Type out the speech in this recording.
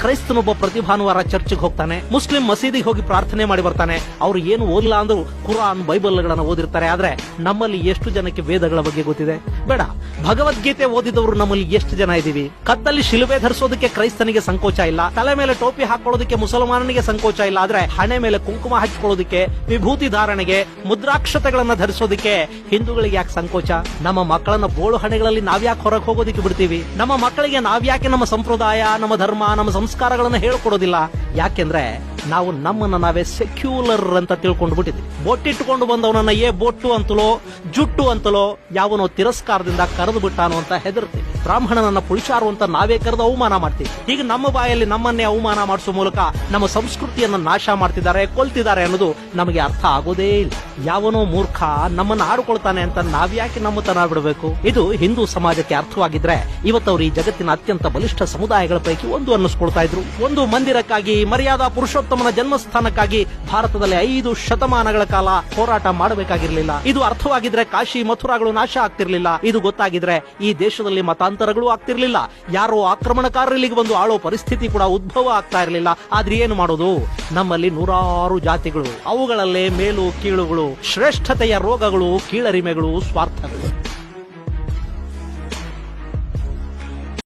ಕ್ರೈಸ್ತನೊಬ್ಬ ಪ್ರತಿ ಭಾನುವಾರ ಚರ್ಚ್ಗೆ ಹೋಗ್ತಾನೆ, ಮುಸ್ಲಿಂ ಮಸೀದಿಗೆ ಹೋಗಿ ಪ್ರಾರ್ಥನೆ ಮಾಡಿ ಬರ್ತಾನೆ. ಅವ್ರು ಏನು ಓದಿಲ್ಲ ಅಂದ್ರು ಕುರಾನ್ ಬೈಬಲ್ಗಳನ್ನ ಓದಿರ್ತಾರೆ. ಆದ್ರೆ ನಮ್ಮಲ್ಲಿ ಎಷ್ಟು ಜನಕ್ಕೆ ವೇದಗಳ ಬಗ್ಗೆ ಗೊತ್ತಿದೆ? ಬೇಡ. ಭಗವದ್ಗೀತೆ ಓದಿದವರು ನಮ್ಮಲ್ಲಿ ಎಷ್ಟು ಜನ ಇದೀವಿ? ಕತ್ತಲ್ಲಿ ಶಿಲುಬೆ ಧರಿಸೋದಕ್ಕೆ ಕ್ರೈಸ್ತನಿಗೆ ಸಂಕೋಚ ಇಲ್ಲ, ತಲೆ ಮೇಲೆ ಟೋಪಿ ಹಾಕೊಳ್ಳೋದಕ್ಕೆ ಮುಸಲ್ಮಾನನಿಗೆ ಸಂಕೋಚ ಇಲ್ಲ. ಆದ್ರೆ ಹಣೆ ಮೇಲೆ ಕುಂಕುಮ ಹಚ್ಕೊಳ್ಳೋದಕ್ಕೆ, ವಿಭೂತಿ ಧಾರಣೆಗೆ, ಮುದ್ರಾಕ್ಷತೆಗಳನ್ನ ಧರಿಸೋದಕ್ಕೆ ಹಿಂದೂಗಳಿಗೆ ಯಾಕೆ ಸಂಕೋಚ? ನಮ್ಮ ಮಕ್ಕಳನ್ನ ಬೋಳು ಹಣೆಗಳಲ್ಲಿ ನಾವ್ಯಾಕೆ ಹೊರಗೆ ಹೋಗೋದಕ್ಕೆ ಬಿಡ್ತೀವಿ? ನಮ್ಮ ಮಕ್ಕಳಿಗೆ ನಾವ್ಯಾಕೆ ನಮ್ಮ ಸಂಪ್ರದಾಯ, ನಮ್ಮ ಧರ್ಮ, ನಮ್ಮ ಸಂಸ್ಕಾರಗಳನ್ನ ಹೇಳ್ಕೊಡೋದಿಲ್ಲ? ಯಾಕೆಂದ್ರೆ ನಾವು ನಮ್ಮನ್ನ ನಾವೇ ಸೆಕ್ಯುಲರ್ ಅಂತ ತಿಳ್ಕೊಂಡು ಬಿಟ್ಟಿದ್ವಿ. ಬೊಟ್ಟಿಟ್ಟುಕೊಂಡು ಬಂದವನನ್ನ ಬೊಟ್ಟು ಅಂತಲೋ ಜುಟ್ಟು ಅಂತಲೋ ಯಾವನೋ ತಿರಸ್ಕಾರದಿಂದ ಕರೆದು ಬಿಟ್ಟಾನೋ ಅಂತ ಹೆದರ್ತೀವಿ. ಬ್ರಾಹ್ಮಣನನ್ನ ಪುರುಷಾರು ಅಂತ ನಾವೇ ಕರೆದು ಅವಮಾನ ಮಾಡ್ತೀವಿ. ಈಗ ನಮ್ಮ ಬಾಯಲ್ಲಿ ನಮ್ಮನ್ನೇ ಅವಮಾನ ಮಾಡಿಸುವ ಮೂಲಕ ನಮ್ಮ ಸಂಸ್ಕೃತಿಯನ್ನ ನಾಶ ಮಾಡ್ತಿದ್ದಾರೆ, ಕೊಲ್ತಿದ್ದಾರೆ ಅನ್ನೋದು ನಮಗೆ ಅರ್ಥ ಆಗೋದೇ ಇಲ್ಲ. ಯಾವನೋ ಮೂರ್ಖ ನಮ್ಮನ್ನ ಆಡ್ಕೊಳ್ತಾನೆ ಅಂತ ನಾವ್ಯಾಕೆ ನಮ್ಮತನ ಬಿಡಬೇಕು? ಇದು ಹಿಂದೂ ಸಮಾಜಕ್ಕೆ ಅರ್ಥವಾಗಿದ್ರೆ ಇವತ್ತವರು ಈ ಜಗತ್ತಿನ ಅತ್ಯಂತ ಬಲಿಷ್ಠ ಸಮುದಾಯಗಳ ಪೈಕಿ ಒಂದು ಅನ್ನಿಸ್ಕೊಳ್ತಾ ಇದ್ರು. ಒಂದು ಮಂದಿರಕ್ಕಾಗಿ, ಮರ್ಯಾದಾ ಪುರುಷೋತ್ತಮನ ಜನ್ಮಸ್ಥಾನಕ್ಕಾಗಿ ಭಾರತದಲ್ಲಿ 5 ಶತಮಾನಗಳ ಕಾಲ ಹೋರಾಟ ಮಾಡಬೇಕಾಗಿರ್ಲಿಲ್ಲ. ಇದು ಅರ್ಥವಾಗಿದ್ರೆ ಕಾಶಿ ಮಥುರಾಗಳು ನಾಶ ಆಗ್ತಿರ್ಲಿಲ್ಲ. ಇದು ಗೊತ್ತಾಗಿದ್ರೆ ಈ ದೇಶದಲ್ಲಿ ಮತಾಂತರಗಳು ಆಗ್ತಿರ್ಲಿಲ್ಲ. ಯಾರೋ ಆಕ್ರಮಣಕಾರರು ಇಲ್ಲಿಗೆ ಬಂದು ಆಳೋ ಪರಿಸ್ಥಿತಿ ಕೂಡ ಉದ್ಭವ ಆಗ್ತಾ ಇರಲಿಲ್ಲ. ಆದ್ರೆ ಏನು ಮಾಡೋದು? ನಮ್ಮಲ್ಲಿ 100 ಜಾತಿಗಳು, ಅವುಗಳಲ್ಲೇ ಮೇಲು ಕೀಳುಗಳು, ಶ್ರೇಷ್ಠತೆಯ ರೋಗಗಳು, ಕೀಳರಿಮೆಗಳು, ಸ್ವಾರ್ಥಗಳು.